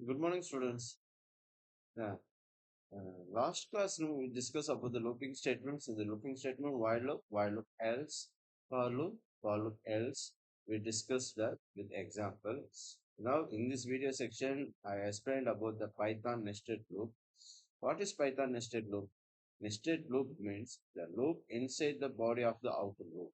Good morning, students. Yeah. Last class we discussed about the looping statements. In the looping statement, while loop, else, for loop, else. We discussed that with examples. Now, in this video section, I explained about the Python nested loop. What is Python nested loop? Nested loop means the loop inside the body of the outer loop.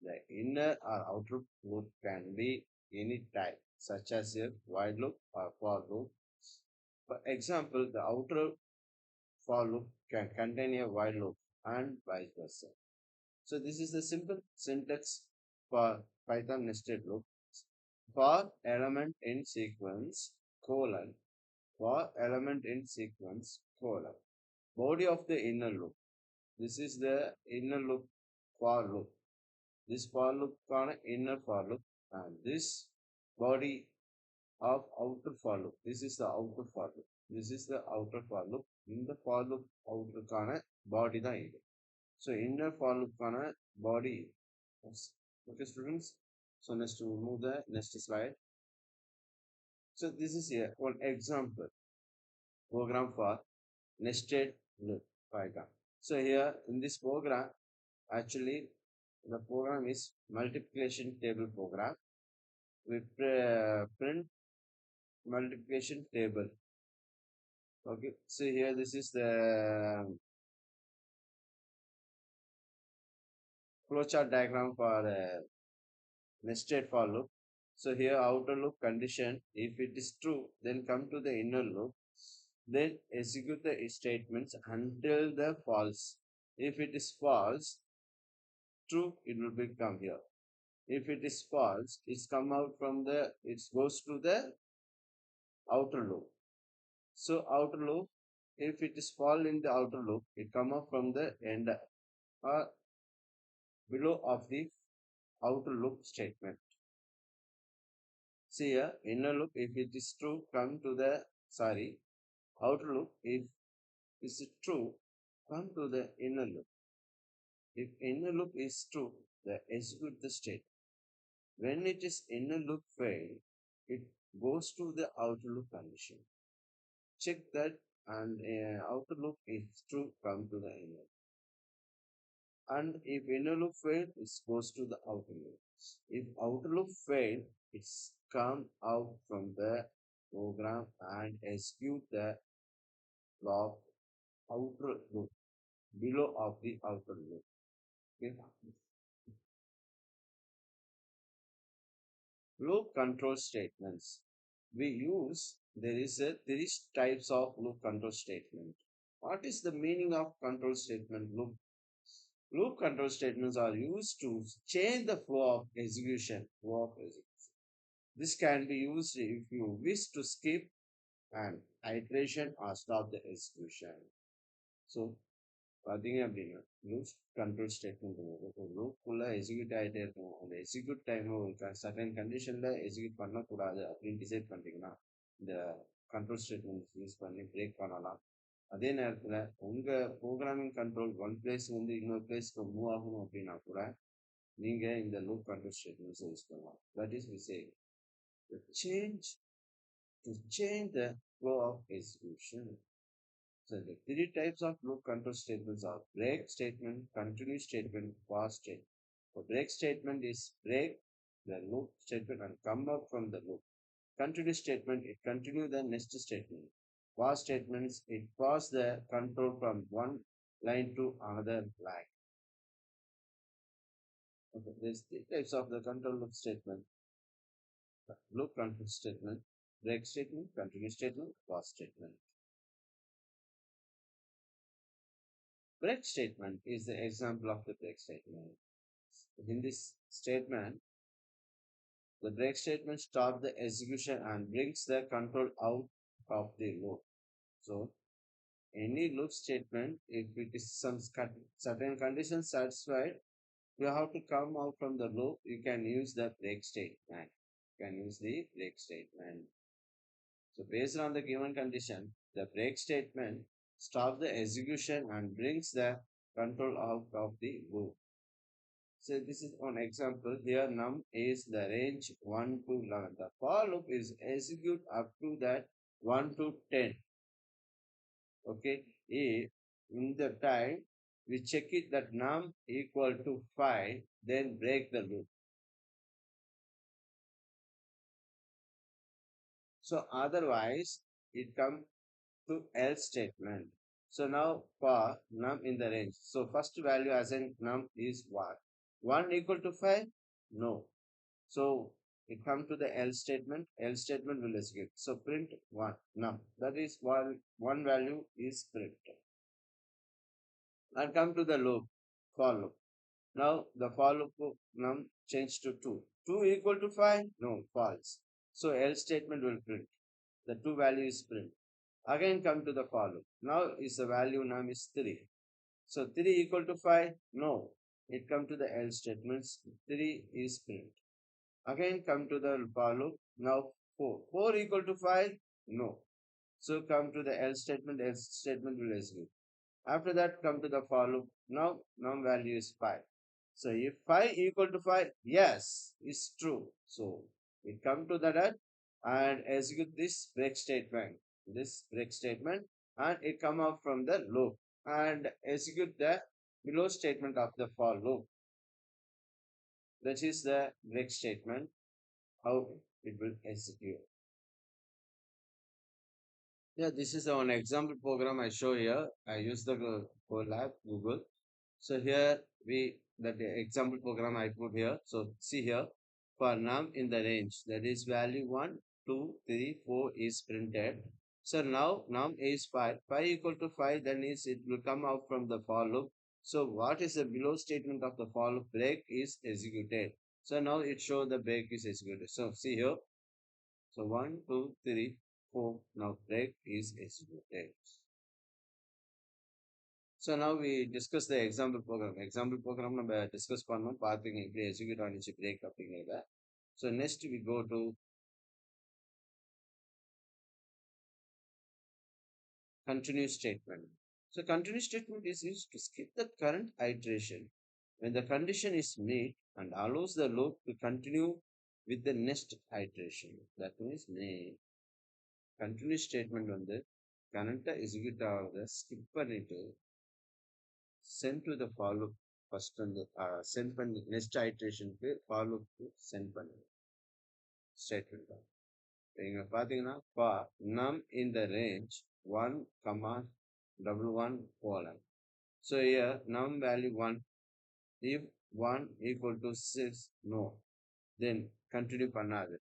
The inner or outer loop can be any type, such as a while loop or for loop. For example, the outer for loop can contain a while loop and vice versa. So this is the simple syntax for Python nested loop. For element in sequence colon for element in sequence colon body of the inner loop. This is the inner loop for loop. This for loop on inner for loop and this body of outer for loop. This is the outer for loop. This is the outer for loop. In the for loop outerக்கான body தான் இது. So inner for loopக்கான body. Okay, students. So next to move the next slide. So this is here one example program for nested loop Python. So here in this program, actually the program is multiplication table program. We print multiplication table. Okay, so here this is the flowchart diagram for nested for loop. So here outer loop condition, if it is true, then come to the inner loop, then execute the statements until the false. If it is false, true, it will become here. If it is false, it's come out from the, it goes to the outer loop. So outer loop, if it is fall in the outer loop, it come up from the end or below of the outer loop statement. See here, inner loop, if it is true, come to the, outer loop, if is true, come to the inner loop. If inner loop is true, the execute the state. When it is inner loop fail, it goes to the outer loop condition. Check that and outer loop is true, come to the inner. And if inner loop fail, it goes to the outer loop. If outer loop fail, it's come out from the program and execute the block outer loop below of the outer loop. Okay. Loop control statements. There is three types of loop control statement. What is the meaning of control statement? Loop control statements are used to change the flow of execution. This can be used if you wish to skip an iteration or stop the execution. So, பார்த்தீங்க அப்படின்னா loop control statement ஒரு லூப்புக்குள்ள execute ஆகிட்டே இருக்கும். அந்த execute time ஒரு certain கண்டிஷனில் execute பண்ணக்கூடாது அப்படின்னு டிசைட் பண்ணிட்டீங்கன்னா இந்த கண்ட்ரோல் ஸ்டேட்மெண்ட் யூஸ் பண்ணி பிரேக் பண்ணலாம். அதே நேரத்தில் உங்கள் ப்ரோக்ராமிங் கண்ட்ரோல் ஒன் பிளேஸ் வந்து இன்னொரு பிளேஸ்க்கு மூவ் ஆகணும் அப்படின்னா கூட நீங்கள் இந்த லூப் கண்ட்ரோல் ஸ்டேட்மெண்ட்ஸ் யூஸ் பண்ணலாம். That is we say change to change the flow of execution. So the three types of loop control statements are break statement, continue statement, pause statement. The break statement is break the loop statement and come up from the loop. Continue statement, it continue the next statement. Pause statements, it pause the control from one line to another line. Okay, there's three types of the control loop statement. Loop control statement, break statement, continue statement, pause statement. Break statement is the example of the break statement. In this statement, the break statement stops the execution and brings the control out of the loop. So, any loop statement, if it is some certain conditions satisfied, you have to come out from the loop. You can use the break statement. So, based on the given condition, the break statement stops the execution and brings the control out of the loop. So this is an example. Here num is the range 1 to 11. The for loop is execute up to that 1 to 10. Okay. If in the time we check it that num equal to 5, then break the loop. So otherwise it comes to else statement. So now for num in the range. So first value as in num is 1. 1 equal to 5? No. So it comes to the else statement. Else statement will execute. So print 1 num. That is one value is printed. And come to the loop, for loop. Now the for loop num changed to 2. 2 equal to 5? No, false. So else statement will print. The two value is print. Again come to the for loop. Now is the value num is 3. So 3 equal to 5? No. It come to the else statements. 3 is print. Again come to the for loop. Now 4. 4 equal to 5? No. So come to the else statement will execute. After that come to the for loop. Now num value is 5. So if 5 equal to 5, yes, it's true. So it come to that and execute this break statement. This break statement and it come out from the loop and execute the below statement of the for loop. That is the break statement, how it will execute. Yeah, this is an example program I show here. I use the Colab Google. So here that the example program I put here. So see here for num in the range that is value 1, 2, 3, 4 is printed. So now num is 5. 5 equal to 5 then is it will come out from the for loop. So what is the below statement of the for loop? Break is executed. So now it show the break is executed. So see here. So 1, 2, 3, 4. Now break is executed. So now we discuss the example program. Example program நம்ம discuss பண்ணோம் பார்த்துங்க எப்படி execute ஆனிச்சு break அப்படிங்கிறத. So next we go to continue statement. So continue statement is used to skip the current iteration when the condition is met and allows the loop to continue with the next iteration. That means continue statement வந்து current execute ஆகிறத skip பண்ணிட்டு send to the for loop first வந்து send பண்ணி next iteration க்கு for loop க்கு send பண்ணு statement தான். இங்க பாத்தீங்கன்னா for num in the range 1 comma double 1 colon. So here num value 1. If 1 equal to 6, no, then continue பண்ணாது.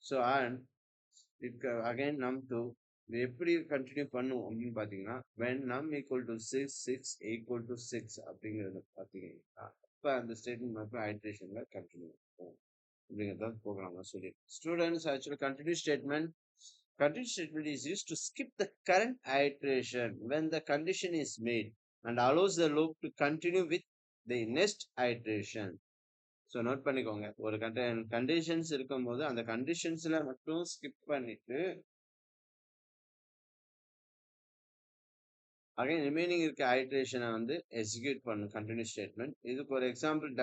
So and it again num 2 இது எப்படி கண்டினியூ பண்ணும் அப்படின்னு பார்த்தீங்கன்னா when num equal to 6, 6 equal to 6 அப்படிங்கிறது பார்த்தீங்கன்னா இப்போ அந்த ஸ்டேட்மெண்ட் மட்டும் ஐட்ரேஷனில் கண்டினியூ ஆகும் அப்படிங்கிறத ப்ரோக்ராம்ல சொல்லி students actually continuous statement is used to skip the current iteration when the condition is made and allows the loop to continue with the next iteration. So note பண்ணிக்கோங்க ஒரு கண்டிஷன்ஸ் இருக்கும்போது அந்த கண்டிஷன்ஸ்ல மட்டும் ஸ்கிப் பண்ணிட்டு அகைன் ரிமைனிங் இருக்க ஐட்ரேஷனை வந்து execute பண்ணும் continuous statement. இதுக்கு ஒரு எக்ஸாம்பிள்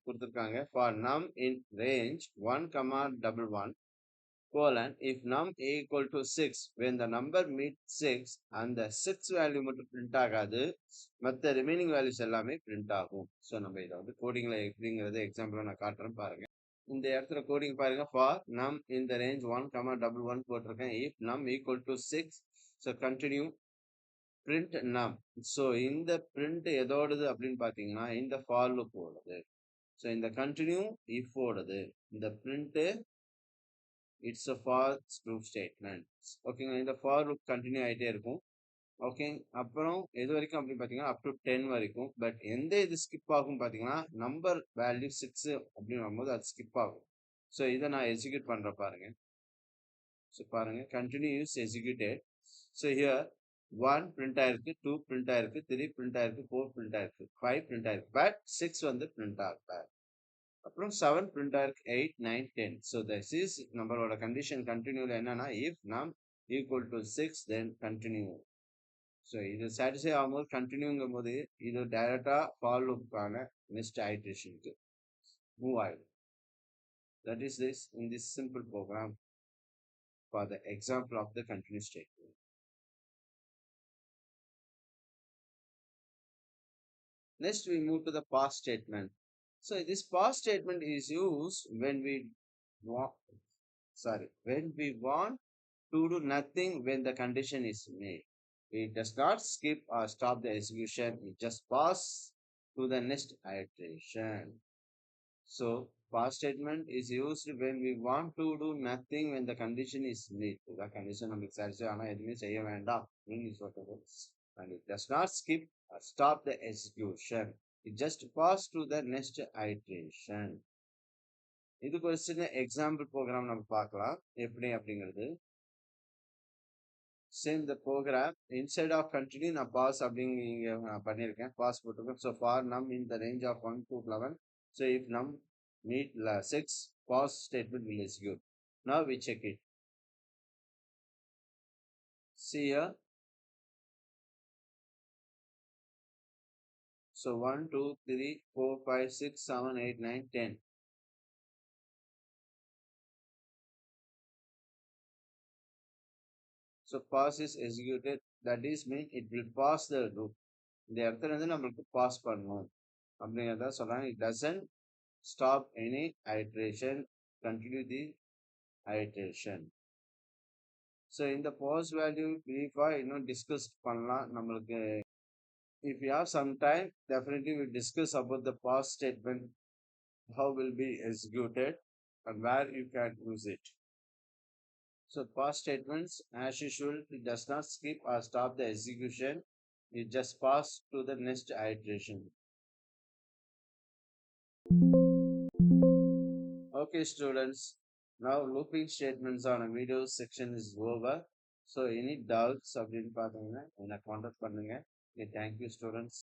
கொடுத்துருக்காங்க for num in range 1 comma double 1 colon if num equal to 6 when the number meets 6 அந்த 6 வேல்யூ மட்டும் பிரிண்ட் ஆகாது மற்ற ரிமைனிங் வேல்யூஸ் எல்லாமே பிரிண்ட் ஆகும். ஸோ நம்ம இதை வந்து கோடிங்ல எப்படிங்கிறத எக்ஸாம்பிளா நான் காட்டுறேன் பாருங்க. இந்த இடத்துல கோடிங் பாருங்க ஃபார் நம் இந்த ரேஞ்ச் 1 கமா டபுள் 1 போட்டிருக்கேன். இஃப் நம் equal to 6 so continue print num. So இந்த பிரிண்ட் எதோடது அப்படின்னு பார்த்தீங்கன்னா இந்த ஃபார் லூப் ஓடுது. ஸோ இந்த கண்டினியூ இஃப் ஓடுது. இந்த print it's a for loop statement. ஓகேங்களா, இந்த ஃபார் லூப் கண்டினியூ ஆகிட்டே இருக்கும். ஓகே, அப்புறம் எது வரைக்கும் அப்படின்னு பார்த்தீங்கன்னா அப் டு 10 வரைக்கும். பட் எந்த இது ஸ்கிப் ஆகும் பார்த்தீங்கன்னா நம்பர் வேல்யூ 6 அப்படின்னு வரும்போது அது ஸ்கிப் ஆகும். ஸோ இதை நான் எக்ஸிக்யூட் பண்ணுற பாருங்க. ஸோ பாருங்க continues executed. So here 1 print ஆயிருக்கு, 2 பிரிண்ட் ஆயிருக்கு, 3 பிரிண்ட் ஆயிருக்கு, 4 பிரிண்ட் ஆயிருக்கு, 5 பிரிண்ட் ஆயிருக்கு, பட் 6 வந்து பிரிண்ட் ஆகல. அப்புறம் 7 பிரிண்ட் ஆயிருக்கு, 8, 9, 10. ஸோ திஸ் இஸ் நம்மளோட கண்டிஷன் கண்டினியூல என்னன்னா இஃப் நம் equal to 6 then continue. So இது சாட்டிஸ்ஃபை ஆகும்போது கண்டினியூங்கும் போது இது டைரக்டா ஃபார் லுக்கான நெக்ஸ்ட் ஐட்ரேஷனுக்கு மூவ் ஆயிடும். That is this in this simple program for the example of the continuous statement. Next, we move to the past statement. So this past statement is used when we want, when we want to do nothing when the condition is made. It does not skip or stop the execution. It just pass to the next iteration. So past statement is used when we want to do nothing when the condition is met. The condition நமக்கு satisfy ஆனா எதுவுமே செய்ய வேண்டாம் அப்படின்னு சொல்றது. And it does not skip or stop the execution. It just pass to the next iteration. இதுக்கு ஒரு சின்ன எக்ஸாம்பிள் ப்ரோக்ராம் நம்ம பார்க்கலாம் எப்படி அப்படிங்கிறது. Same the program inside of continue நான் பாஸ் அப்படிங்க இங்க நான் பண்ணியிருக்கேன். பாஸ் போட்டிருக்கேன். So for num in the range of 1 to 11. So if num meet 6, pause statement will execute. Now we check it. See here. So 1, 2, 3, 4, 5, 6, 7, 8, 9, 10. So pass is executed. That is mean it will pass the loop. இந்த இடத்துல இருந்து நம்மளுக்கு pass பண்ணணும் அப்படிங்கிறத சொல்றாங்க. It doesn't stop any iteration, continue the iteration. So in the pause value briefா இன்னும் discuss பண்ணலாம் நம்மளுக்கு. If you have some time, definitely we'll discuss about the past statement, how will be executed and where you can use it. So past statements, as usual, it does not skip or stop the execution. It just pass to the next iteration. Okay, students. Now looping statements on a video section is over. So any doubts அப்படின்னு பார்த்தீங்கன்னா என்னை contact பண்ணுங்க. Okay, thank you, students.